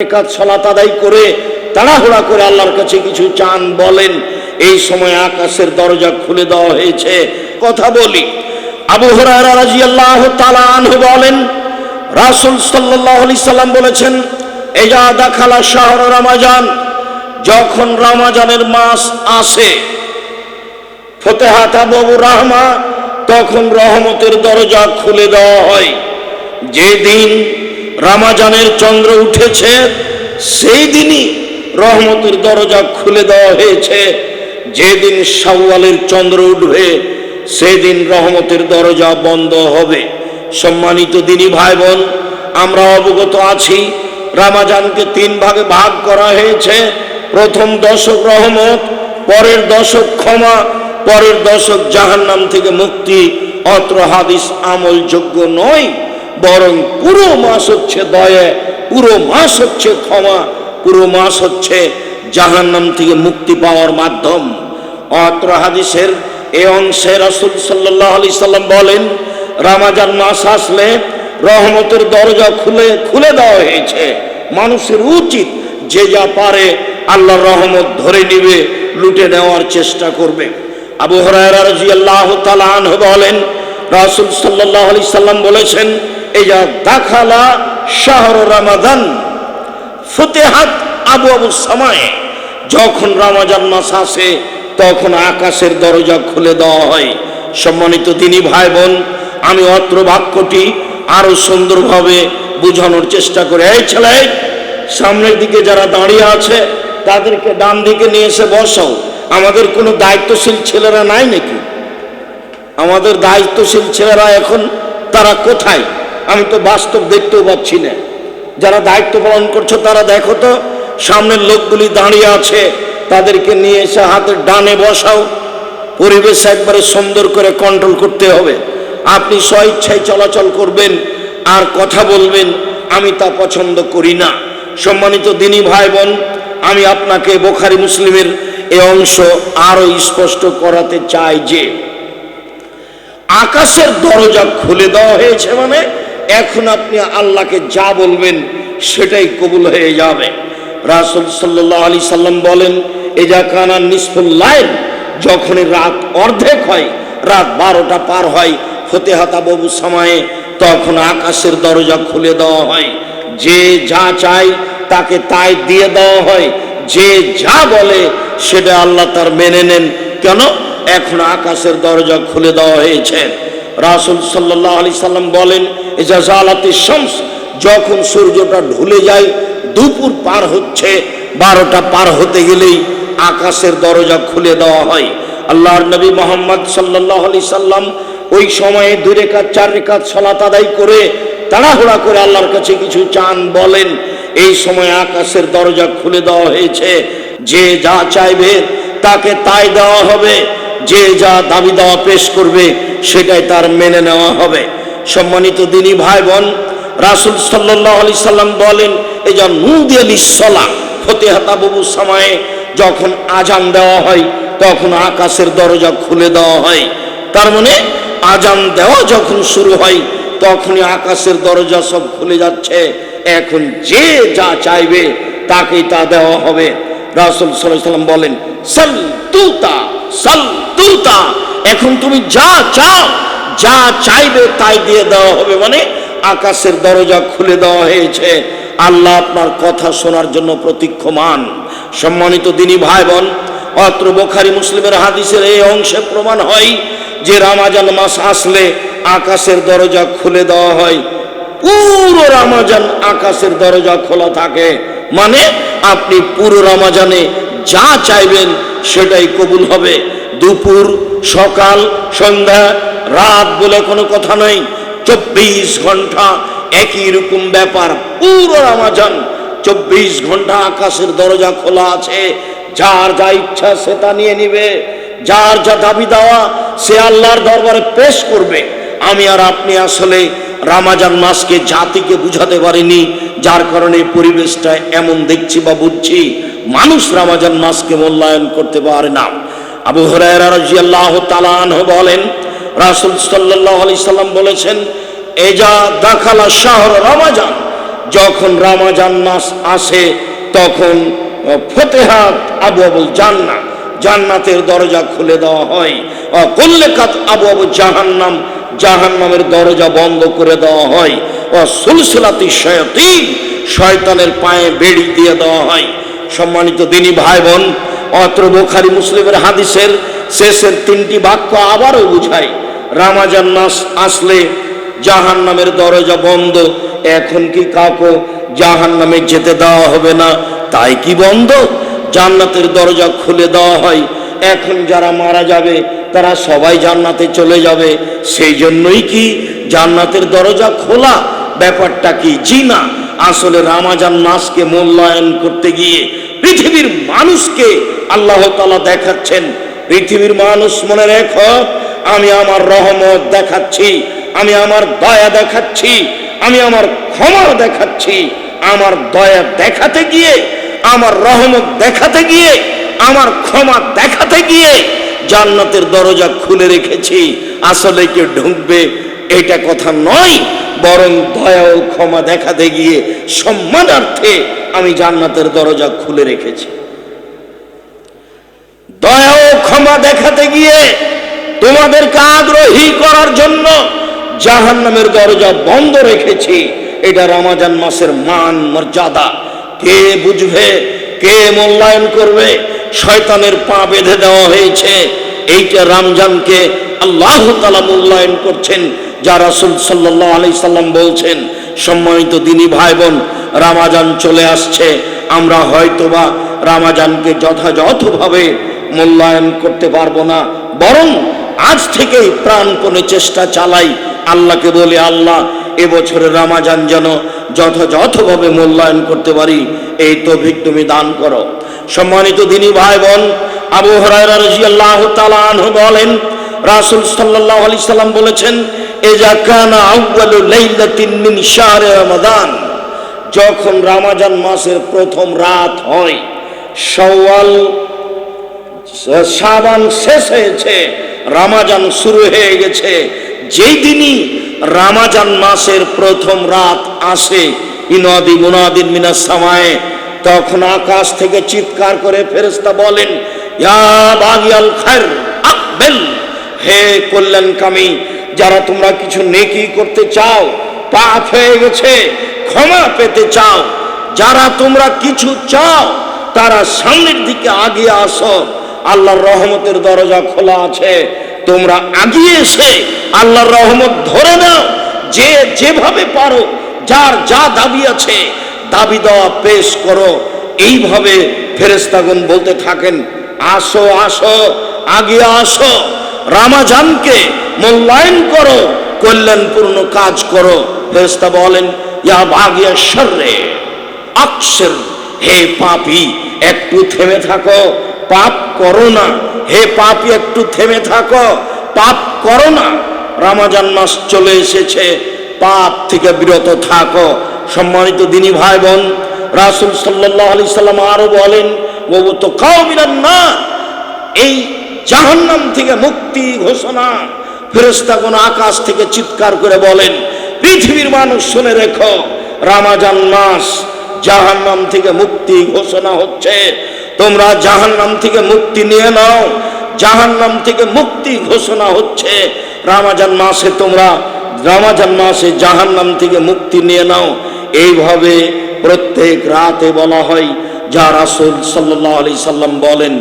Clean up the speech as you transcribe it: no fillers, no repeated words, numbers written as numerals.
রাকাত সালাত আদায় করে তাড়াহুড়া করে আল্লাহর কাছে কিছু চান বলেন, এই সময় আকাশের দরজা খুলে দেওয়া হয়েছে। কথা বলি, আবু হুরায়রা রাদিয়াল্লাহু তাআলা আনহু বলেন, রাসূল সাল্লাল্লাহু আলাইহি সাল্লাম বলেছেন, ইজা দাখালা শাহরু রমাজান, যখন রমাজানের মাস আসে, ফতিহাত আবওয়াবুর রাহমা, তখন রহমতের দরজা খুলে দেওয়া হয়। যেদিন রমজানের চন্দ্র উঠেছে সেই দিনই রহমতের দরজা খুলে দেওয়া হয়েছে। যেদিন শাওয়ালের চন্দ্র উঠবে সেদিন রহমতের দরজা বন্ধ হবে। সম্মানিত দিনী ভাই বোন, আমরা অবগত আছি রমজানকে 3 ভাগে ভাগ করা হয়েছে। প্রথম দশক রহমত, পরের দশক ক্ষমা, পরের দশক জাহান্নাম থেকে মুক্তি। অত্র হাদিস আমলযোগ্য নয়, বরং পুরো মাস হচ্ছে দয়া, পুরো মাস হচ্ছে ক্ষমা, পুরো মাস হচ্ছে জাহান্নাম থেকে মুক্তি পাওয়ার মাধ্যম। অত্র হাদিসের এই অংশে রাসূল সাল্লাল্লাহু আলাইহি সাল্লাম বলেন, রমজান মাস আসলে রহমতের দরজা খুলে দেওয়া হয়েছে। মানুষের উচিত যে যা পারে আল্লাহর রহমত ধরে নিবে, লুটে নেওয়ার চেষ্টা করবে। আবু হুরায়রা রাদিয়াল্লাহু তাআলা আনহু বলেন, রাসূল সাল্লাল্লাহু আলাইহি সাল্লাম বলেছেন, ইজা দাখালা শাহরু রমাদান ফুতিহাত আবওয়াবুস সামায়ে, যখন রমজান মাস আসে তখন আকাশের দরজা খুলে দেওয়া হয়। সম্মানিত দিনী ভাই বোন, আমি অত্র বাক্যটি আরো সুন্দরভাবে বোঝানোর চেষ্টা করে, এই ছেলে সামনের দিকে যারা দাঁড়িয়ে আছে তাদেরকে ডান দিকে নিয়ে এসে বসাও। আমাদের কোনো দায়িত্বশীল ছেলেরা নাই নাকি? আমাদের দায়িত্বশীল ছেলেরা এখন তারা কোথায়? আমি তো বাস্তব দেখতেও পাচ্ছি না। যারা দায়িত্ব পালন করছে তারা দেখো তো, সামনের লোকগুলি দাঁড়িয়ে আছে, তাদেরকে নিয়ে এসে হাতের ডানে বসাও। পরিবেশ একবারে সুন্দর করে কন্ট্রোল করতে হবে। আপনি স্বইচ্ছায় চলাচল করবেন আর কথা বলবেন, আমি তা পছন্দ করি না। সম্মানিত দিনী ভাই বোন, আমি আপনাকে বুখারী মুসলিমের এই অংশ আরো স্পষ্ট করাতে চাই যে আকাশের দরজা খুলে দেওয়া হয়েছে, মানে এখন আপনি আল্লাহকে যা বলবেন সেটাই কবুল হয়ে যাবে। রাসূল সাল্লাল্লাহু আলাইহি সাল্লাম বলেন, ইজা কানা নিসফুল লাইল, যখন রাত অর্ধেক হয়, রাত 12টা পার হয়, ফতিহাত আবওয়াবুস সামায়ে, তখন আকাশের দরজা খুলে দেওয়া হয়। যে যা চায় তাকে তাই দিয়ে দেওয়া হয়। যে যা বলে সেটা আল্লাহ তার মেনে নেন। কেন? এখন আকাশের দরজা খুলে দেওয়া হয়েছে। রাসূল সাল্লাল্লাহু আলাইহি সাল্লাম বলেন, ইজা জালাতিশ শামস, যখন সূর্যটা ঢলে যায়, দুপুর পার হচ্ছে, 12টা পার হতে গেলেই আকাশের দরজা খুলে দেওয়া হয়। আল্লাহর নবী মুহাম্মদ সাল্লাল্লাহু আলাইহি সাল্লাম ওই সময়ে 2 রাকাত 4 রাকাত সালাত আদায় করে তাড়াহুড়া করে আল্লাহর কাছে কিছু চান বলেন, এই সময় আকাশের দরজা খুলে দেওয়া হয়েছে। যে যা চাইবে তাকে তাই দেওয়া হবে, যে যা দাবি দাওয়া পেশ করবে সেটাই তার মেনে নেওয়া হবে। সম্মানিত দিনী ভাই বোন, রাসূল সাল্লাল্লাহু আলাইহি সাল্লাম বলেন, এই যে নুদিয়া লিস-সালাহ ফতিহাত আবওয়াবুস সামায়ে, যখন আজান দেওয়া হয় তখন আকাশের দরজা খুলে দেওয়া হয়। তার মানে আজান দেওয়া যখন শুরু হয় তখনই আকাশের দরজা সব খুলে যাচ্ছে। এখন যে যা চাইবে তাকেই তা দেওয়া হবে। রাসূল সাল্লাল্লাহু আলাইহি সাল্লাম বলেন, সাল তুতা, এখন তুমি যা চাও, যা চাইবে তাই দিয়ে দেওয়া হবে। মানে আকাশের দরজা খুলে দেওয়া হয়েছে। আল্লাহ আপনার কথা শোনার জন্য প্রতীক্ষমান। সম্মানিত দিনী ভাই বোন, অত্র বুখারী মুসলিমের হাদিসের এই অংশে প্রমাণ হয় যে রমজান মাস আসলে আকাশের দরজা খুলে দেওয়া হয়। পুরো রমজান আকাশের দরজা খোলা থাকে, মানে আপনি পুরো রমজানে যা চাইবেন সেটাই কবুল হবে। দুপুর, সকাল, সন্ধ্যা, রাত বলে কোনো কথা নেই। 24 ঘন্টা একই রকম ব্যাপার। পুরো রমজান 24 ঘন্টা আকাশের দরজা খোলা আছে। যার যা ইচ্ছা সে তা নিয়ে নিবে, যার যা দাবি দেওয়া সে আল্লাহর দরবারে পেশ করবে। আমি আর আপনি আসলে রমজান মাসকে জাতিকে বুঝাতে পারিনি, যার কারণে পরিবেশটা এমন দেখছি বা বুঝছি। মানুষ রমজান মাসকে মূল্যায়ন করতে পারে না। আবু হুরায়রা রাদিয়াল্লাহু তাআলা আনহু বলেন, রাসূল সাল্লাল্লাহু আলাইহি সাল্লাম বলেছেন, ইজা দাখালা শাহরু রমাজান, যখন রমজান মাস আসে তখন ফতেহাত আবওয়াবুল জান্নাহ, জান্নাতের দরজা খুলে দেওয়া হয়। কুল্লিকাত আবওয়াবু জাহান্নাম, জাহান্নামের দরজা বন্ধ করে দেওয়া হয়। সুলসিলাতিশ শায়াতিন, শয়তানের পায়ে বেড়ি দিয়ে দেওয়া হয়। সম্মানিত দিনী ভাই বোন, অত্র বুখারী মুসলিমের হাদিসের শেষের তিনটি বাক্য আবারও বুঝায়, রমজান মাস আসলে জাহান্নামের দরজা বন্ধ। এখন কি কাউকে জাহান্নামে যেতে দেওয়া হবে না, তাই কি বন্ধ? জান্নাতের দরজা খুলে দেওয়া হয়। এখন যারা মারা যাবে তারা সবাই জান্নাতে চলে যাবে, সেই জন্যই কি জান্নাতের দরজা খোলা? ব্যাপারটা কি? জি না, আসলে রমজান মাসকে মূল্যায়ন করতে গিয়ে পৃথিবীর মানুষকে আল্লাহ তাআলা দেখাচ্ছেন, পৃথিবীর মানুষ মনে রেখো, আমি আমার রহমত দেখাচ্ছি, আমি আমার দয়া দেখাচ্ছি, আমি আমার ক্ষমা দেখাচ্ছি। আমার দয়া দেখাতে গিয়ে, আমার রহমত দেখাতে গিয়ে, আমার ক্ষমা দেখাতে গিয়ে জান্নাতের দরজা খুলে রেখেছি। আসলে কি ঢুকবে এটা কথা নয়, বরং দয়া ও ক্ষমা দেখাতে গিয়ে সম্মানার্থে আমি জান্নাতের দরজা খুলে রেখেছি। দয়া ও ক্ষমা দেখাতে গিয়ে তোমাদেরকে আগ্রহী করার জন্য জাহান্নামের দরজা বন্ধ রেখেছি। এটা রমজান মাসের মান মর্যাদা। কে বুঝবে, কে মূল্যায়ন করবে? শয়তানের পা বেঁধে দেওয়া হয়েছে। এইটা রমজানকে আল্লাহ তাআলা মূল্যায়ন করছেন, যা রাসূল সাল্লাল্লাহু আলাইহি সাল্লাম বলছেন। সম্মানিত দিনী ভাই বোন, রমজান চলে আসছে, আমরা হয়তোবা রমজানকে যথাযথভাবে মূল্যায়ন করতে পারবো না, বরং আজ থেকেই প্রাণপণে চেষ্টা চালাই, আল্লাহকে বলি, আল্লাহ এবছরের রমজান যেন যথাযথভাবে মূল্যায়ন করতে পারি, এই তৌফিক তুমি দান করো। সম্মানিত দিনী ভাই বোন, আবু হুরায়রা রাদিয়াল্লাহু তাআলা আনহু বলেন, রাসূল সাল্লাল্লাহু আলাইহি সাল্লাম বলেছেন, ইজা কানা আউয়ালু লাইলাতিন মিন শাহরি রমাদান, যখন রমজান মাসের প্রথম রাত হয়, শাওয়াল শাবান শেষ হয়েছে, রমজান শুরু হয়ে গেছে, যেই দিনই রমজান মাসের প্রথম রাত আসে, ইনাদি মুনাদিন মিনাস সামায়ে, তখন আকাশ থেকে চিৎকার করে ফেরেশতা বলেন, ইয়া বাগিয়াল খায়র আকবিল, হে কল্যাণকামী, যারা তোমরা কিছু নেকি করতে চাও, পাপ হয়ে গেছে, ক্ষমা পেতে চাও, যারা তোমরা কিছু চাও, তারা সামনের দিকে আগিয়ে আসো, আল্লাহর রহমতের দরজা খোলা আছে, তোমরা আগিয়ে এসে আল্লাহর রহমত ধরে নাও। যে যেভাবে পারো, যার যা দাবি আছে দাবি দেওয়া পেশ করো। এইভাবে ফেরেশতাগণ বলতে থাকেন, আসো আসো, আগিয়ে আসো, রমজানকে মূল্যায়ন করো, কল্যাণপূর্ণ কাজ করো। ফেরেশতা বলেন, ইয়া বাগিয়া শাররে আকসির, হে পাপী একটু থেমে থাকো, পাপ করো না। হে পাপী একটু থেমে থাকো, পাপ করো না। রমজান মাস চলে এসেছে, পাপ থেকে বিরত থাকো। সম্মানিত দিনী ভাই বোন, রাসূল সাল্লাল্লাহু আলাইহি সাল্লাম আরো বলেন, ওয়া তুকাউ মিনান নার, এই জাহান্নাম থেকে মুক্তি ঘোষণা। ফেরেশতাগণ আকাশ থেকে চিৎকার করে বলেন, পৃথিবীর মানুষ শুনে রেখো, রমজান মাস জাহান্নাম থেকে মুক্তি ঘোষণা হচ্ছে, তোমরা জাহান্নাম থেকে মুক্তি নিয়ে নাও। জাহান্নাম থেকে মুক্তি ঘোষণা হচ্ছে, রমজান মাসে তোমরা রমজান মাসে জাহান্নাম থেকে মুক্তি নিয়ে নাও। এইভাবে প্রত্যেক রাতে বলা হয়, যা রাসূল সাল্লাল্লাহু আলাইহি সাল্লাম বলেন।